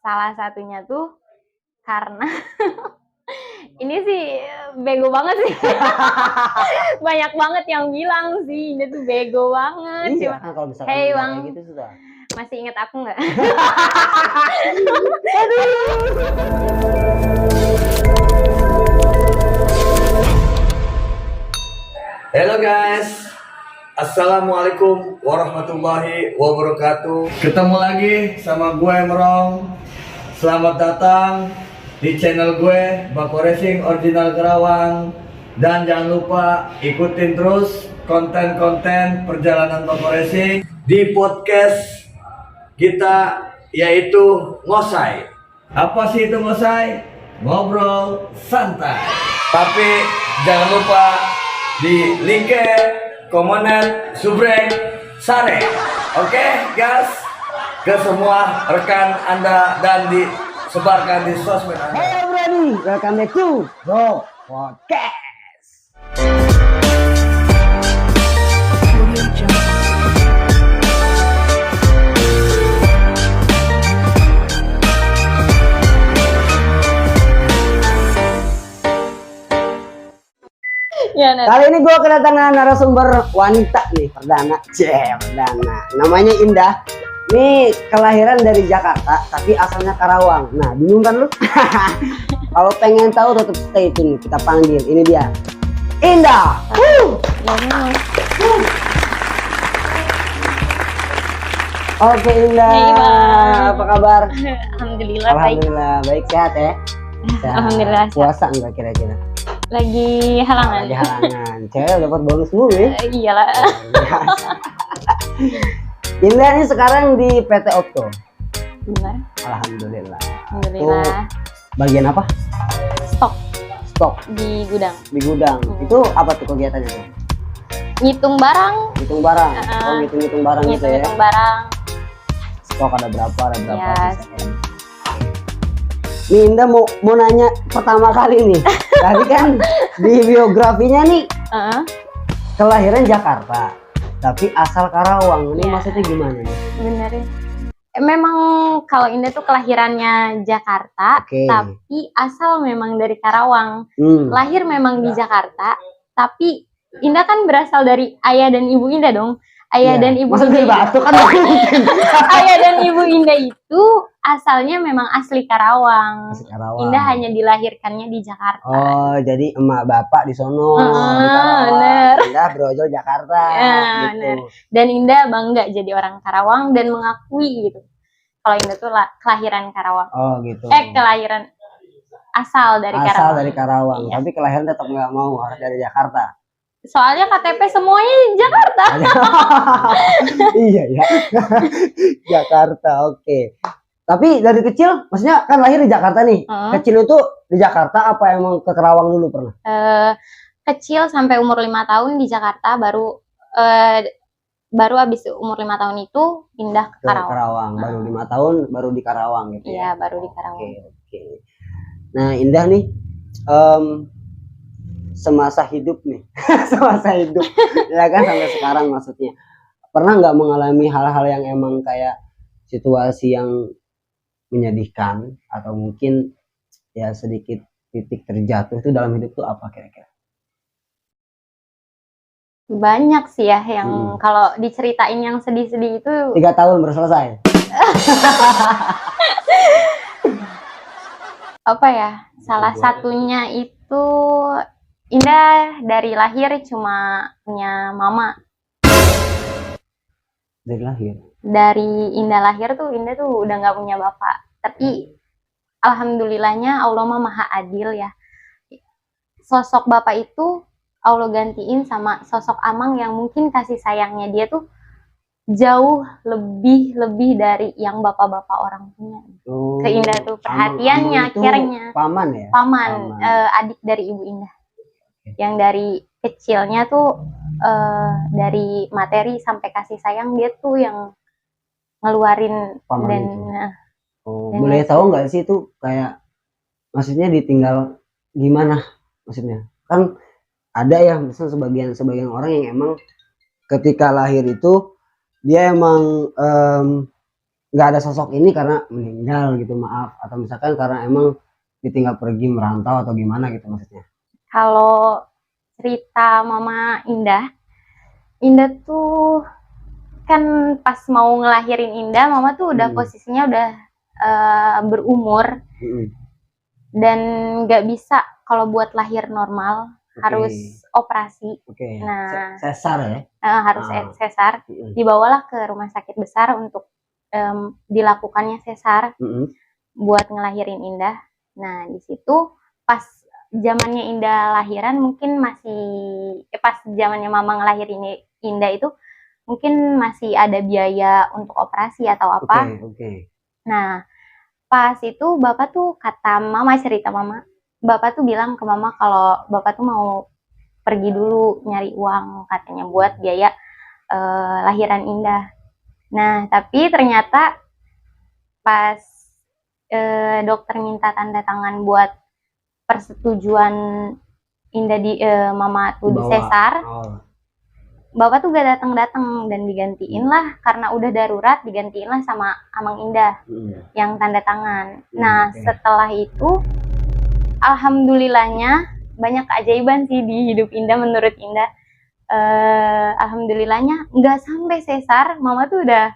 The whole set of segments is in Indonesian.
Salah satunya tuh karena ini sih bego banget sih. Banyak banget yang bilang sih ini tuh bego banget. Iya, kalau misalkan hey kayak Bang, gitu sudah. masih inget aku nggak? Halo guys, Assalamualaikum warahmatullahi wabarakatuh. Ketemu lagi sama gue Merong. Selamat datang di channel gue Bako Racing Original Karawang. Dan jangan lupa ikutin terus konten-konten perjalanan Bako Racing di podcast kita, yaitu Ngosai. Apa sih itu Ngosai? Ngobrol santai. Tapi jangan lupa di link, komenan, subrek, sare. Oke, guys, ke semua rekan Anda dan disebarkan di sosmed Anda. Hey everybody, welcome back to Bro Podcast. Ya, Nat. Kali ini gue kedatangan narasumber wanita nih, perdana. Namanya Indah. Nih kelahiran dari Jakarta, tapi asalnya Karawang. Nah, bingung kan lu? Kalau pengen tahu tetap stay tune. Kita panggil. Ini dia, Indah. Oke Indah. Hey, Bang. Apa kabar? Alhamdulillah, baik. Alhamdulillah baik, sehat ya. Sehat. Alhamdulillah, sehat. Puasa enggak kira-kira? Lagi halangan. Lagi halangan. Cewek dapat bonus mulu ya. Iyalah. Indah ini sekarang di PT Opto. Benar. Alhamdulillah. Alhamdulillah. Itu bagian apa? Stok Stok di gudang. di gudang. Itu apa tuh kegiatannya tuh? Ngitung barang. Hitung barang. Oh, ngitung barang gitu ya. Ngitung barang. Stok ada berapa? Yes. Nih Indah mau nanya pertama kali nih. Tadi kan di biografinya nih kelahiran Jakarta, tapi asal Karawang. Ini maksudnya gimana nih? Bener ya. Memang kalau Indah tuh kelahirannya Jakarta, Oke. tapi asal memang dari Karawang. Lahir memang di Jakarta, tapi Indah kan berasal dari ayah dan ibu Indah dong. Ayah dan ibu Masa Indah dari Batu kan mungkin. Ayah dan ibu Indah itu asalnya memang asli Karawang. Asli Karawang. Indah hanya dilahirkannya di Jakarta. Oh, jadi emak bapak di sono, di Karawang. Bener. Indah brojol Jakarta, gitu. Bener. Dan Indah bangga jadi orang Karawang dan mengakui gitu. Kalau Indah tuh kelahiran Karawang. Oh, gitu. Kelahiran asal dari Karawang. Asal dari Karawang, Iya. tapi kelahiran tetap nggak mau harus dari Jakarta. Soalnya KTP semuanya di Jakarta. Iya ya, Jakarta. Oke. Tapi dari kecil, maksudnya kan lahir di Jakarta nih. Kecil itu di Jakarta apa emang ke Karawang dulu pernah? Kecil sampai umur 5 tahun di Jakarta, baru habis umur 5 tahun itu pindah ke Karawang. Baru 5 tahun baru di Karawang gitu. Iya, baru di Karawang. Oke. Nah, Indah nih semasa hidup nih. Semasa hidup. Ya kan sampai sekarang maksudnya. Pernah nggak mengalami hal-hal yang emang kayak situasi yang menyedihkan atau mungkin ya sedikit titik terjatuh itu dalam hidup tuh apa kira-kira? Banyak sih ya yang kalau diceritain yang sedih-sedih itu 3 tahun baru selesai. apa ya? Salah satunya itu Indah dari lahir cuma punya mama. Dari lahir. Dari Indah lahir tuh Indah tuh udah nggak punya bapak. Tapi alhamdulillahnya Allah mah maha adil ya. Sosok bapak itu Allah gantiin sama sosok Amang yang mungkin kasih sayangnya dia tuh jauh lebih dari yang bapak-bapak orang punya. Oh, Ke Indah tuh perhatiannya, Amang itu caringnya. Paman ya? Paman. Adik dari ibu Indah. Yang dari kecilnya tuh dari materi sampai kasih sayang dia tuh yang ngeluarin Paman dan itu. Boleh tahu nggak sih itu kayak maksudnya ditinggal gimana maksudnya? Kan ada ya misalnya sebagian orang yang emang ketika lahir itu dia emang nggak ada sosok ini karena meninggal gitu, maaf, atau misalkan karena emang ditinggal pergi merantau atau gimana gitu maksudnya? Kalau cerita Mama Indah, Indah tuh kan pas mau ngelahirin Indah, Mama tuh udah posisinya udah berumur Mm-mm. dan nggak bisa kalau buat lahir normal, harus operasi. Oke. Nah, Sesar ya? harus sesar. Mm-mm. Dibawalah ke rumah sakit besar untuk dilakukannya sesar Mm-mm. buat ngelahirin Indah. Nah, di situ pas zamannya Indah lahiran mungkin masih pas zamannya Mama ngelahirin Indah itu mungkin masih ada biaya untuk operasi atau apa. Oke. Nah, pas itu Bapak tuh kata Mama, cerita Mama, Bapak tuh bilang ke Mama kalau Bapak tuh mau pergi dulu nyari uang katanya buat biaya lahiran Indah. Nah, tapi ternyata pas dokter minta tanda tangan buat persetujuan Indah di Mama tuh di sesar, Bapak tuh gak datang dan digantiin lah karena udah darurat, digantiin lah sama Amang Indah yang tanda tangan. Nah, setelah itu alhamdulillahnya banyak keajaiban sih di hidup Indah menurut Indah. Alhamdulillahnya nggak sampai sesar, Mama tuh udah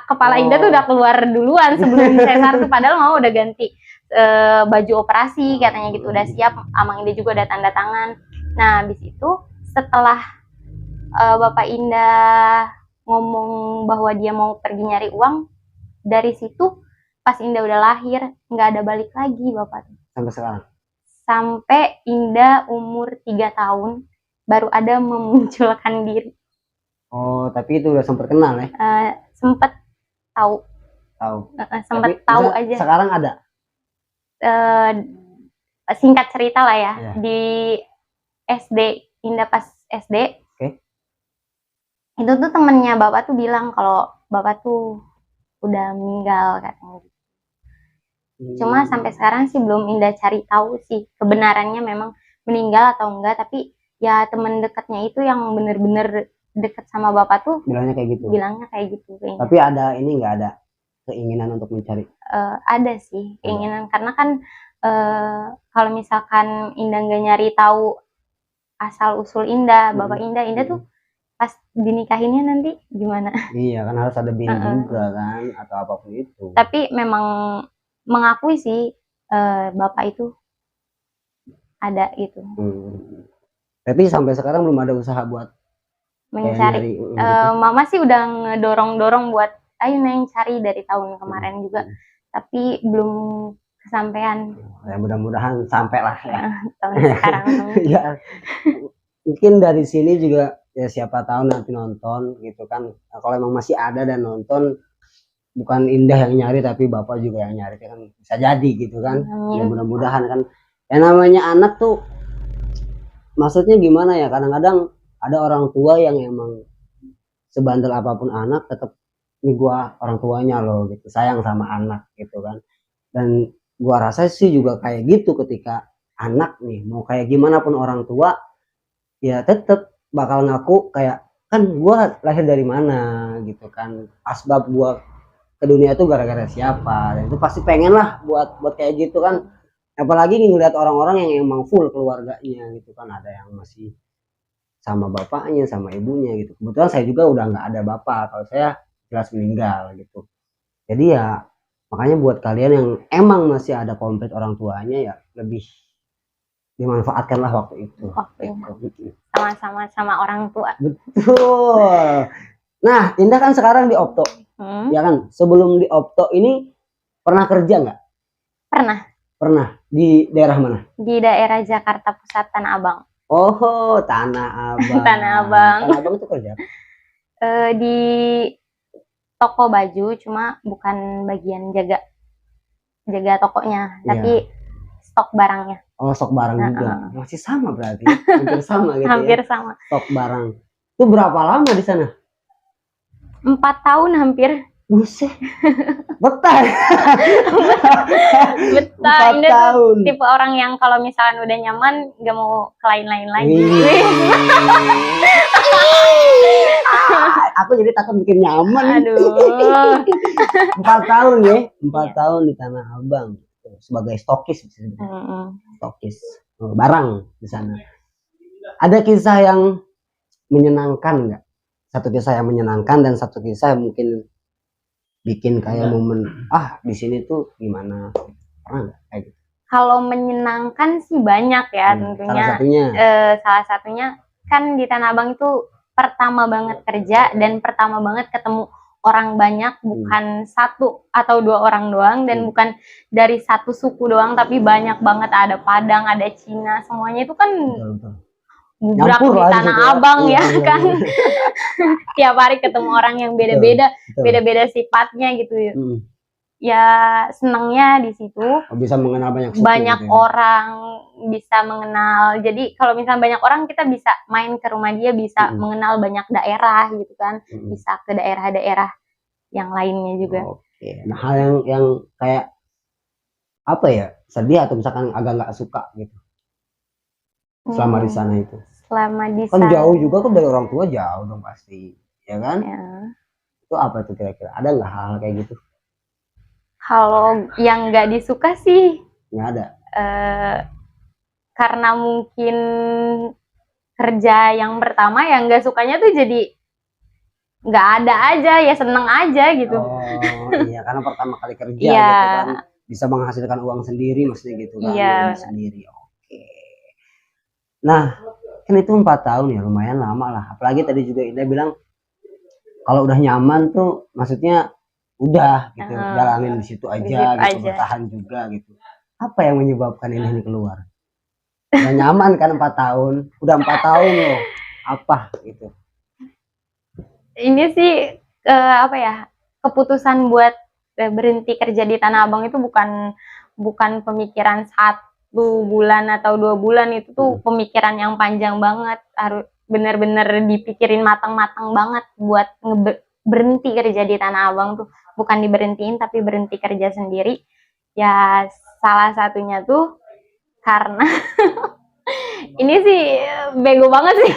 kepala Indah tuh udah keluar duluan sebelum sesar tuh, padahal Mama udah ganti baju operasi katanya gitu, udah siap, Amang Indah juga udah tanda tangan. Nah, habis itu setelah Bapak Indah ngomong bahwa dia mau pergi nyari uang, dari situ pas Indah udah lahir nggak ada balik lagi Bapak. Sampai sekarang? Sampai Indah umur 3 tahun baru ada memunculkan diri. Oh, tapi itu udah sempat kenal ya? Sempet tahu. Sempet tahu aja. Sekarang ada? Singkat cerita lah ya, di SD, Indah pas SD, itu tuh temennya Bapak tuh bilang kalau Bapak tuh udah meninggal katanya. Cuma sampai sekarang sih belum Indah cari tahu sih kebenarannya memang meninggal atau enggak, tapi ya temen dekatnya itu yang bener-bener deket sama Bapak tuh bilangnya kayak gitu. Tapi ada ini nggak ada keinginan untuk mencari? Ada sih keinginan, karena kan kalau misalkan Indah nggak nyari tahu asal usul Indah, Bapak Indah tuh pas dinikahinnya nanti gimana? Iya kan harus ada bini juga kan, atau apapun itu. Tapi memang mengakui sih Bapak itu ada gitu. Tapi sampai sekarang belum ada usaha buat mencari. Mama sih udah ngedorong-dorong buat ayo Neng cari dari tahun kemarin juga, tapi belum kesampaian. Ya mudah-mudahan sampai lah ya. Tahun sekarang. Ya. Mungkin dari sini juga ya siapa tahu nanti nonton gitu kan. Nah, kalau emang masih ada dan nonton, bukan Indah yang nyari tapi Bapak juga yang nyari kan, bisa jadi gitu kan. Ya mudah-mudahan kan. Ya namanya anak tuh maksudnya gimana ya, kadang-kadang ada orang tua yang emang sebandel apapun anak tetap ini gua orang tuanya loh gitu, sayang sama anak gitu kan. Dan gua rasa sih juga kayak gitu, ketika anak nih mau kayak gimana pun orang tua ya tetap bakal ngaku kayak kan gua lahir dari mana gitu kan, asbab gua ke dunia itu gara-gara siapa, dan itu pasti pengen lah buat kayak gitu kan. Apalagi ngeliat orang-orang yang emang full keluarganya gitu kan, ada yang masih sama bapaknya sama ibunya gitu. Kebetulan saya juga udah nggak ada bapak, kalau saya jelas meninggal gitu. Jadi ya makanya buat kalian yang emang masih ada komplit orang tuanya, ya lebih dimanfaatkanlah waktu itu. Sama-sama sama orang tua. Betul. Nah, Indah kan sekarang di Opto, ya kan. Sebelum di Opto ini pernah kerja nggak? Pernah. Di daerah mana? Di daerah Jakarta Pusat, Tanah Abang. Oh, Tanah Abang. Tanah Abang. Tanah Abang itu kerja? Di toko baju, cuma bukan bagian jaga tokonya, tapi stok barangnya. Oh, stok barang juga. Masih sama berarti. Hampir sama gitu. Hampir sama. Stok barang. Itu berapa lama di sana? 4 tahun hampir. Buset. Betah. Betah. 4 tahun. Tipe orang yang kalau misalnya udah nyaman gak mau ke lain-lain lagi. Aku jadi takut bikin nyaman. Aduh. 4 tahun ya, 4 tahun di Tanah Abang sebagai stokis sebenarnya. Mm-mm. Stokis barang di sana. Ada kisah yang menyenangkan nggak? Satu kisah yang menyenangkan dan satu kisah yang mungkin bikin kayak momen di sini tuh gimana? Pernah nggak kayak gitu? Kalau menyenangkan sih banyak ya tentunya. Salah satunya kan di Tanah Abang itu pertama banget kerja dan pertama banget ketemu orang banyak, bukan satu atau dua orang doang, dan bukan dari satu suku doang, tapi banyak banget, ada Padang, ada Cina, semuanya itu kan gubrak di Tanah Abang ya kan. Tiap hari ketemu orang yang beda-beda, beda-beda sifatnya gitu ya. Ya senangnya di situ bisa mengenal banyak suku, banyak gitu ya. orang, bisa mengenal. Jadi kalau misalnya banyak orang, kita bisa main ke rumah dia, bisa mengenal banyak daerah gitu kan, bisa ke daerah-daerah yang lainnya juga. Oke. Nah, hal yang kayak apa ya, sedih atau misalkan agak nggak suka gitu selama di sana itu? Selama di Kan sana jauh juga kan dari orang tua, jauh dong pasti, ya kan? ya. Itu apa tuh kira-kira? Ada nggak hal kayak gitu? Kalau yang nggak disuka sih Nggak ada. Karena mungkin kerja yang pertama, yang nggak sukanya tuh jadi nggak ada aja, ya seneng aja gitu. Oh iya, karena pertama kali kerja Iya. gitu kan, bisa menghasilkan uang sendiri maksudnya gitu kan. Iya. Uang sendiri. Oke. Nah, kan itu 4 tahun ya, lumayan lama lah. Apalagi tadi juga Indah bilang kalau udah nyaman tuh maksudnya udah gitu, jalanin di situ aja gitu, bertahan juga gitu. Apa yang menyebabkan ini keluar? Udah nyaman kan 4 tahun, udah 4 tahun loh. Apa gitu? Ini sih apa ya, keputusan buat berhenti kerja di Tanah Abang itu bukan pemikiran 1 bulan atau 2 bulan, itu tuh pemikiran yang panjang banget, harus bener-bener dipikirin matang-matang banget buat berhenti kerja di Tanah Abang tuh. Bukan diberhentiin, tapi berhenti kerja sendiri. Ya salah satunya tuh karena ini sih bego banget sih.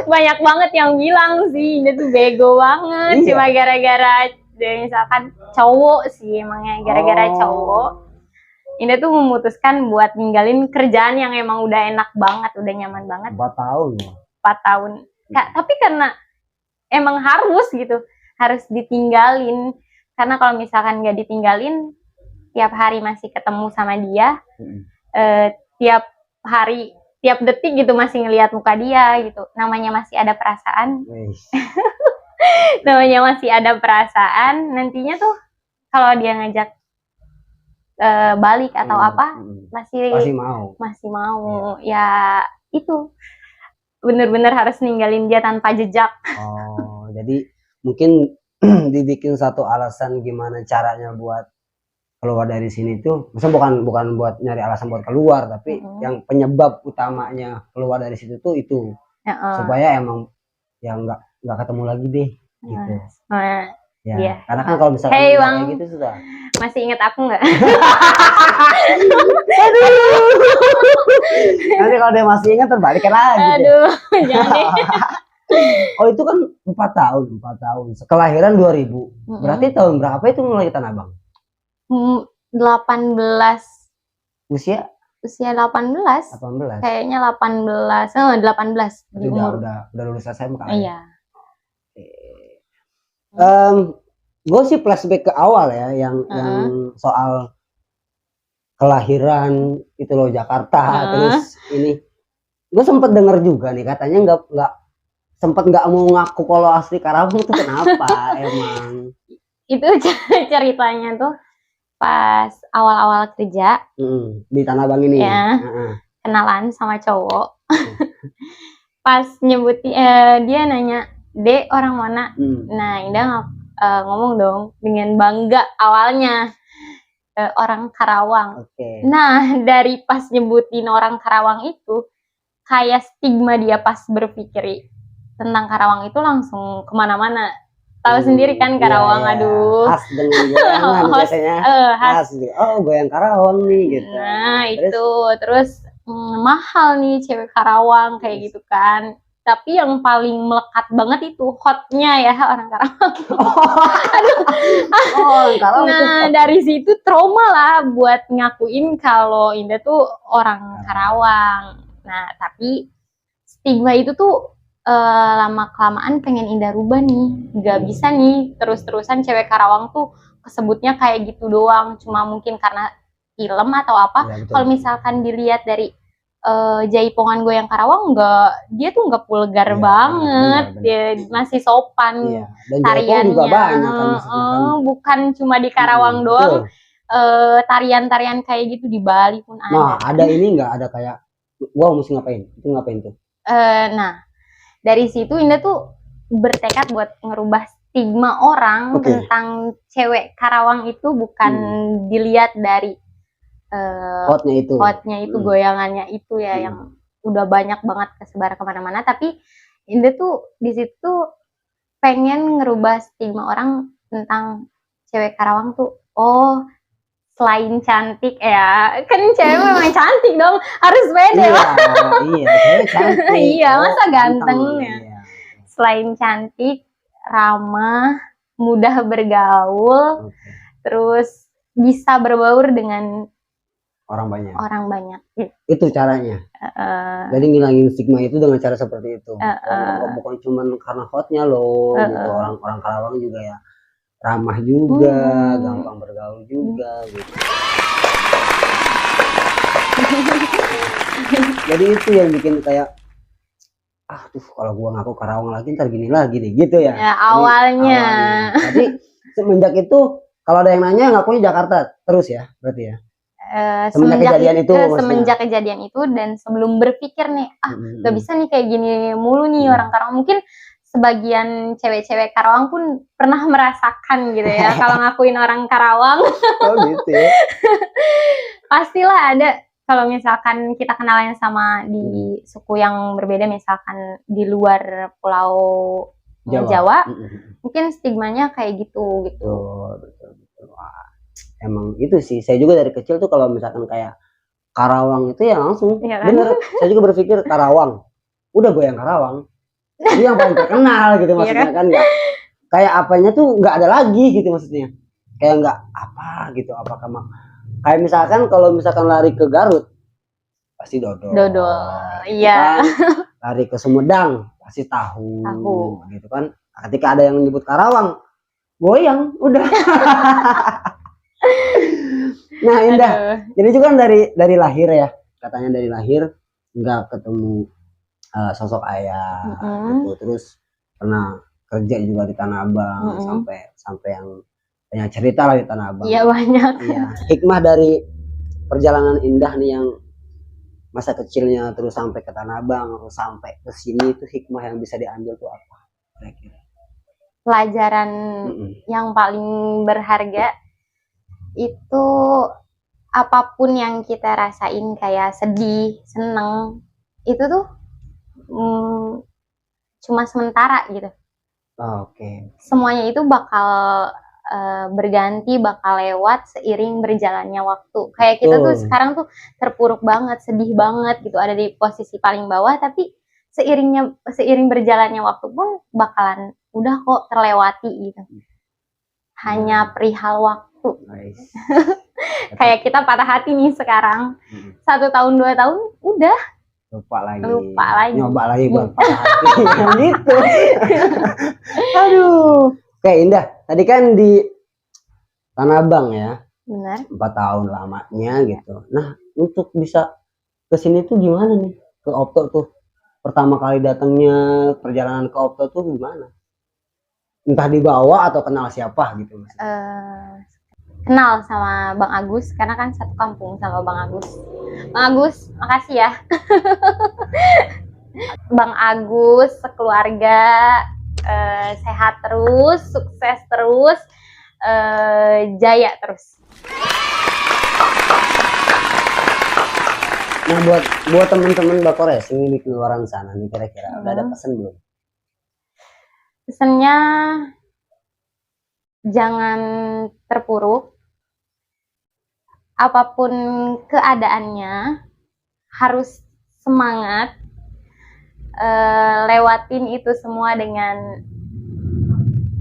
Banyak banget yang bilang sih ini tuh bego banget. Cuma gara-gara misalkan cowok sih, emangnya gara-gara cowok. Ini tuh memutuskan buat ninggalin kerjaan yang emang udah enak banget, udah nyaman banget. 4 tahun. 4 tahun. Tapi karena emang harus gitu, harus ditinggalin. Karena kalau misalkan nggak ditinggalin, tiap hari masih ketemu sama dia, tiap hari, tiap detik gitu masih ngelihat muka dia gitu. Namanya masih ada perasaan. Namanya masih ada perasaan. Nantinya tuh kalau dia ngajak balik atau apa, masih mau. Ya itu bener-bener harus ninggalin dia tanpa jejak. Oh, jadi mungkin dibikin satu alasan gimana caranya buat keluar dari sini tuh, maksudnya bukan buat nyari alasan buat keluar, tapi yang penyebab utamanya keluar dari situ tuh itu supaya emang ya nggak ketemu lagi deh gitu. Ya, karena kan kalau misalkan kayak gitu sudah. Masih ingat aku nggak? Nanti kalau dia masih ingat terbalikan lagi. Aduh, jangan. Oh itu kan 4 tahun. Kelahiran 2000. Berarti tahun berapa itu mulai ke Tanah Abang? 18. Usia 18. Kayaknya 18. 18 di umur. Udah lulus SMA kan? Iya. Gue sih flashback ke awal ya, yang soal kelahiran itu loh Jakarta, terus ini gue sempet denger juga nih katanya nggak mau ngaku kalau asli Karawang itu kenapa emang? Itu ceritanya tuh pas awal-awal kerja di Tanah Abang ini ya, kenalan sama cowok. Pas nyebutin dia nanya, "Dek, orang mana?" Nah, Indah ngomong dong dengan bangga awalnya, orang Karawang. Nah, dari pas nyebutin orang Karawang itu, kayak stigma dia pas berpikir tentang Karawang itu langsung kemana-mana. Tahu sendiri kan Karawang, aduh. Khas dengan goyangan biasanya. Khas. Oh, goyang Karawang nih gitu. Nah, terus mahal nih cewek Karawang kayak gitu kan. Tapi yang paling melekat banget itu hotnya ya orang Karawang. Oh, Karawang tuh Nah, hot. dari situ trauma lah buat ngakuin kalau Indah tuh orang Karawang. Nah, tapi stigma itu tuh lama kelamaan pengen Indah rubah nih. Gak bisa nih terus-terusan cewek Karawang tuh kesebutnya kayak gitu doang. Cuma mungkin karena film atau apa. Iya, betul. Kalau misalkan dilihat dari jaipongan gue yang Karawang, dia tuh nggak vulgar Iya, banget, benar. dia masih sopan. Iya, dan Jaipong Tariannya juga banyak kan maksudnya kan. bukan cuma di Karawang doang, Betul. tarian-tarian kayak gitu di Bali pun Nah, ada. ada ini nggak, ada kayak wow mesti ngapain? Itu ngapain tuh? Nah, dari situ Indah tuh bertekad buat ngerubah stigma orang Oke. tentang cewek Karawang itu bukan dilihat dari Hotnya itu. goyangannya itu ya yang udah banyak banget kesebar kemana-mana, tapi Indah tuh di situ pengen ngerubah stigma orang tentang cewek Karawang tuh, oh selain cantik ya, kan cewek memang cantik dong, harus pede Iya, lah. iya, cewek cantik. Iya, masa ganteng ya. Iya. Selain cantik, ramah, mudah bergaul, Oke. terus bisa berbaur dengan Orang banyak. orang banyak. Itu caranya. Jadi ngilangin stigma itu dengan cara seperti itu. Bukan cuma karena hotnya loh, gitu. Orang Karawang juga ya ramah juga, gampang bergaul juga, gitu. Jadi itu yang bikin kayak tuh kalau gua ngaku Karawang lagi ntar gini lagi nih, gitu ya. Ya, awalnya. Jadi semenjak itu kalau ada yang nanya ngakunya Jakarta terus ya, berarti ya. Semenjak kejadian itu dan sebelum berpikir nih gak bisa nih kayak gini mulu nih orang Karawang, mungkin sebagian cewek-cewek Karawang pun pernah merasakan gitu ya kalau ngakuin orang Karawang. Oh gitu ya. Pastilah ada, kalau misalkan kita kenalan sama di suku yang berbeda, misalkan di luar pulau Jawa, mungkin stigmanya kayak gitu. Betul. Wah, emang itu sih, saya juga dari kecil tuh kalau misalkan kayak Karawang itu ya langsung bener, saya juga berpikir Karawang, udah gue yang Karawang, itu yang paling terkenal gitu maksudnya kan, nggak kayak apanya tuh nggak ada lagi gitu maksudnya, kayak nggak apa gitu, apakah kayak misalkan kalau misalkan lari ke Garut pasti dodol, iya, lari ke Sumedang pasti tahu gitu kan. Ketika ada yang menyebut Karawang, goyang udah. Nah Indah, jadi juga kan dari lahir ya, katanya dari lahir nggak ketemu sosok ayah gitu, terus pernah kerja juga di Tanah Abang, sampai yang banyak cerita lah di Tanah Abang. Iya, banyak. Iya, hikmah dari perjalanan Indah nih yang masa kecilnya terus sampai ke Tanah Abang, terus sampai ke sini, itu hikmah yang bisa diambil tuh apa kira-kira? Pelajaran yang paling berharga itu apapun yang kita rasain, kayak sedih, seneng, itu tuh cuma sementara gitu. Oke. Semuanya itu bakal berganti, bakal lewat seiring berjalannya waktu. Kayak kita tuh sekarang tuh terpuruk banget, sedih banget gitu, ada di posisi paling bawah, tapi seiring berjalannya waktu pun bakalan udah kok terlewati gitu. Hanya perihal waktu. Kayak kita patah hati nih sekarang, 1 tahun 2 tahun udah lupa lagi, nyoba lagi buat patah hati gitu. Aduh. Oke Indah, tadi kan di Tanah Abang ya, benar, 4 tahun lamanya gitu. Nah untuk bisa kesini tuh gimana nih, ke Opto tuh pertama kali datangnya, perjalanan ke Opto tuh gimana? Entah dibawa atau kenal siapa gitu? Kenal sama Bang Agus, karena kan satu kampung sama Bang Agus. Bang Agus, makasih ya. Bang Agus, sekeluarga sehat terus, sukses terus, jaya terus. Nah buat temen-temen Bako Racing di luaran sana nih, kira-kira udah ada pesan belum? Pesannya jangan terpuruk, apapun keadaannya harus semangat, lewatin itu semua dengan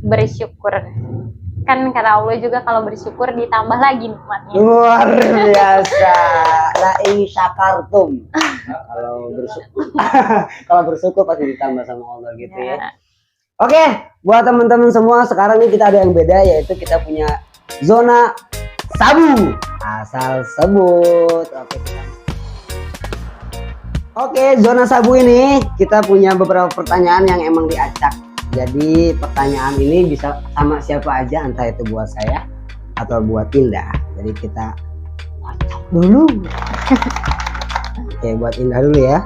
bersyukur. Kan kata Allah juga kalau bersyukur ditambah lagi nikmatnya. Luar biasa. La in syakartum. Kalau bersyukur kalau bersyukur pasti ditambah sama Allah gitu ya. Oke, buat teman-teman semua, sekarang ini kita ada yang beda, yaitu kita punya zona sabu. Asal sebut. Oke, zona sabu ini kita punya beberapa pertanyaan yang emang diacak. Jadi pertanyaan ini bisa sama siapa aja, entah itu buat saya atau buat Indah. Jadi kita acak dulu. Oke, buat Indah dulu ya.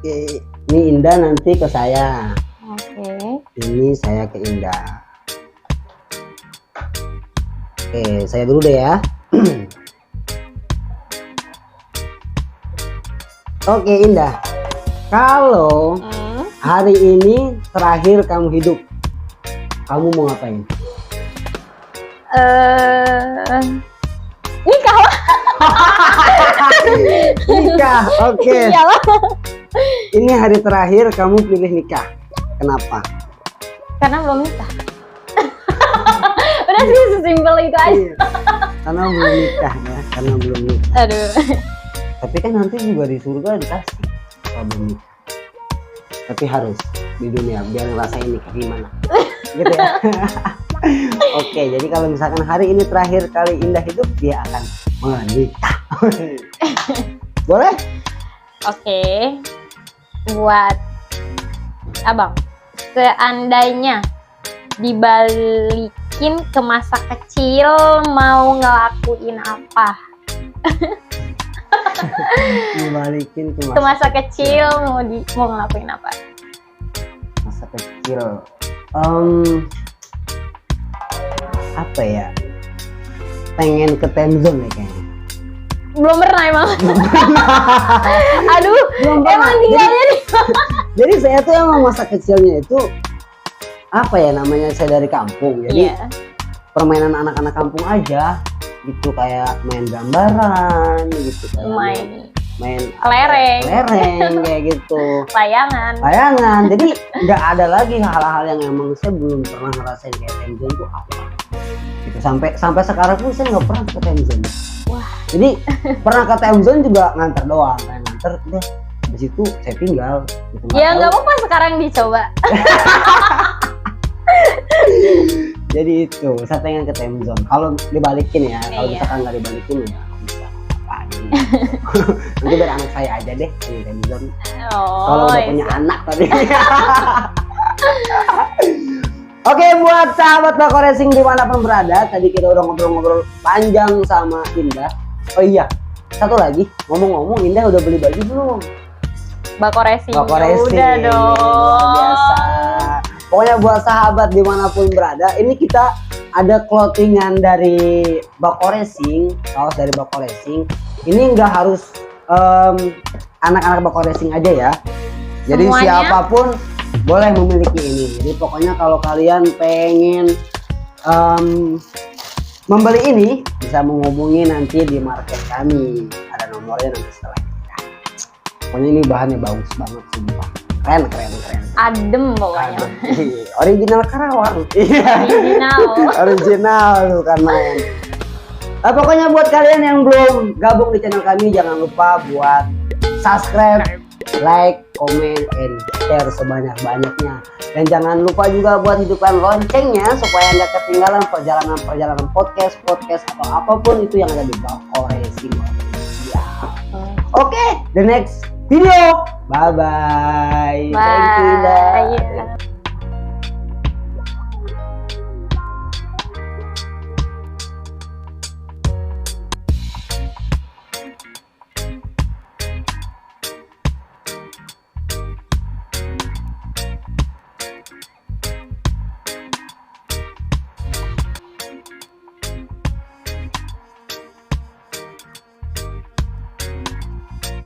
Oke, ini Indah nanti ke saya. Oke. Ini saya ke Indah. Oke, saya dulu deh ya. Oke, Indah. Kalau hari ini terakhir kamu hidup, kamu mau ngapain? Nikah lah. Nikah, oke. Iyalah. Ini hari terakhir kamu pilih nikah. Kenapa? Karena belum nikah. Udah sih sesimpel itu aja. Iya, karena belum nikah ya, karena belum nikah. Aduh. Tapi kan nanti juga di surga dikasih kalau belum nikah. Tapi harus di dunia biar ngerasain nikah gimana. Gitu ya. Oke, jadi kalau misalkan hari ini terakhir kali Indah hidup, dia akan menikah. Boleh? Oke. Buat Abang, seandainya dibalikin ke masa kecil, mau ngelakuin apa? Dibalikin ke Ke masa kecil mau ngelakuin apa? masa kecil. Apa ya? Pengen ke time zone nih kayaknya. Belum pernah emang. Aduh, Belum pernah. emang tinggalnya di Jadi saya tuh emang masa kecilnya itu apa ya namanya, saya dari kampung. Jadi Iya. permainan anak-anak kampung aja gitu, kayak main gambaran gitu, kayak main Kelereng, lereng kayak gitu, layangan. Jadi nggak ada lagi hal-hal yang emang saya belum pernah ngerasain kayak time zone tuh apa gitu. Sampai sekarang pun saya nggak pernah ke time zone. Wah. Jadi pernah ke time zone juga nganter doang, kayak nganter udah di situ saya tinggal gitu. Ya nggak apa-apa sekarang dicoba. Jadi itu saya pengen ke time zone. Kalau dibalikin ya, kalau Iya. misalkan nggak dibalikin ya bisa apain. Nanti biar anak saya aja deh di time zone. Kalau udah punya anak tadi. Oke, buat sahabat Bako Racing dimanapun berada, tadi kita udah ngobrol-ngobrol panjang sama Indah. Oh iya, satu lagi, ngomong-ngomong, Indah udah beli baju belum? Bako Racing. Bako Racing. Udah dong. Luar biasa. Pokoknya buat sahabat dimanapun berada, ini kita ada clothingan dari Bako Racing, kaos dari Bako Racing. Ini nggak harus anak-anak Bako Racing aja ya. Jadi Semuanya. siapapun boleh memiliki ini. Jadi pokoknya kalau kalian pengen membeli ini, bisa menghubungi nanti di market kami. Ada nomornya nanti setelah ini. Pokoknya ini bahannya bagus banget, sumpah. Keren. Adem pokoknya. Original Karawang. Original bukan main. Pokoknya buat kalian yang belum gabung di channel kami, jangan lupa buat subscribe, like, comment, and share sebanyak-banyaknya. Dan jangan lupa juga buat hidupkan loncengnya supaya nggak ketinggalan perjalanan podcast atau apapun itu yang ada di Bako Racing. Ya. Oke, the next video. Bye-bye. Thank you, Ida. Bye.